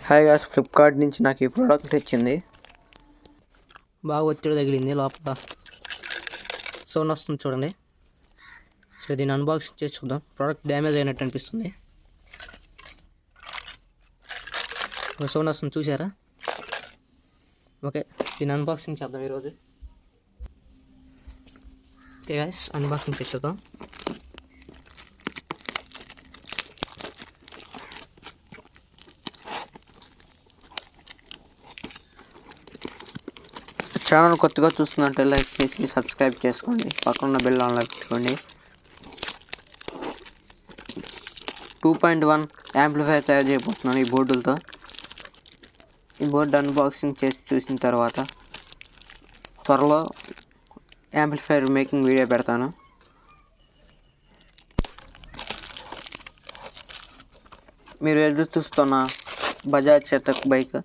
Hi guys, Flipkart నుంచి నాకు ఈ ప్రోడక్ట్ వచ్చింది. బాగా ఒత్తిడి తగిలింది, లోపల సౌండ్ వస్తుంది చూడండి. సో దీన్ని అన్బాక్సింగ్ చేసి చూద్దాం. ప్రోడక్ట్ డ్యామేజ్ అయినట్టు అనిపిస్తుంది. సౌండ్ వస్తుంది చూసారా? ఓకే, దీన్ని అన్బాక్సింగ్ చేద్దాం ఈరోజు. ఓకే గాయ్స్, అన్బాక్సింగ్ చేసి చూద్దాం. ఛానల్ కొత్తగా చూస్తున్నట్టే లైక్ చేసి సబ్స్క్రైబ్ చేసుకోండి, పక్కన బెల్ ఆన్లో పెట్టుకోండి. 2.1 యాంప్లిఫైర్ తయారు చేయబోతున్నాను ఈ బోర్డులతో. ఈ బోర్డు అన్బాక్సింగ్ చేసి చూసిన తర్వాత త్వరలో యాంప్లిఫైర్ మేకింగ్ వీడియో పెడతాను. మీరు ఎదురు చూస్తున్న బజాజ్ చేతక్ బైక్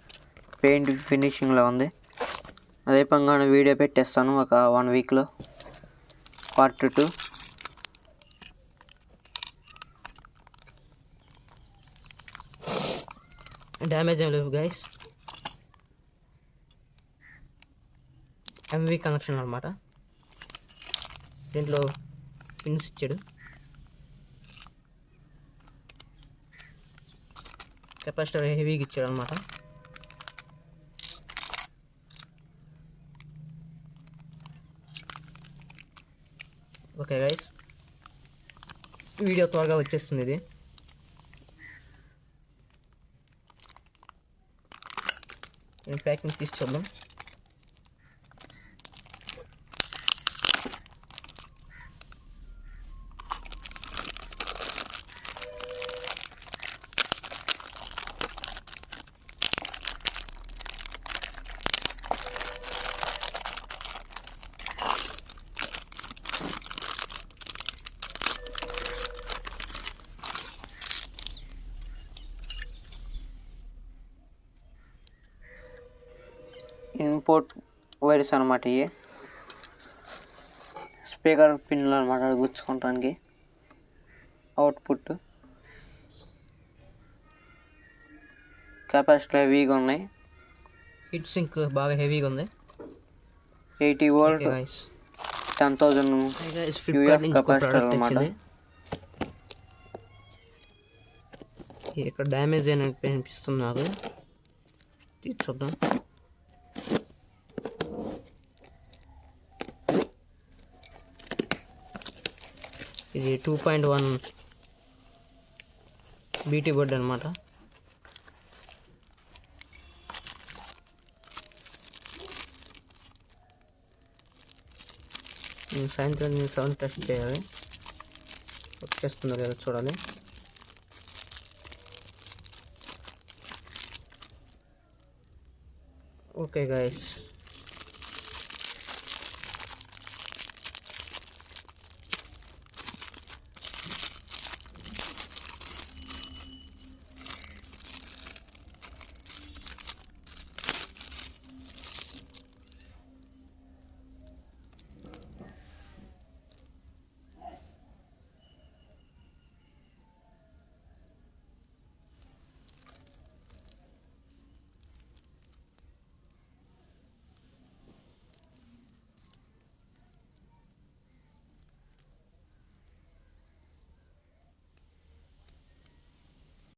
పెయింట్ ఫినిషింగ్లో ఉంది. అదే పంగానే వీడియో పెట్టేస్తాను ఒక 1 వీక్లో, పార్ట్ 2. డ్యామేజ్ ఏం లేదు గైస్, ఎంవి కనెక్షన్ అనమాట. దీంట్లో పిన్స్ ఇచ్చాడు, కెపాసిటర్ హెవీగా ఇచ్చాడు అనమాట. ఓకే గైస్, వీడియో త్వరగా వచ్చేస్తుంది. ఇది నేను ప్యాకింగ్ తీసి చూద్దాం. ఇన్పుట్ వైర్స్ అనమాట. ఇవి స్పీకర్ పిన్లు అనమాట, గుచ్చుకోవడానికి. అవుట్పుట్ కెపాసిటర్ హెవీగా ఉన్నాయి. హీట్ సింక్ బాగా హెవీగా ఉంది. 80 వోల్ట్ 10,000 కెపాసిటర్ అనమాట. ఇక్కడ డ్యామేజ్ అయినట్టు అనిపిస్తుంది నాకు. చూద్దాం. ఇది 2.1 బీటీ బోర్డ్ అనమాట. సాయంత్రం సౌండ్ టెస్ట్ చేయాలి, వచ్చేస్తుందో లేదో చూడాలి. Okay guys.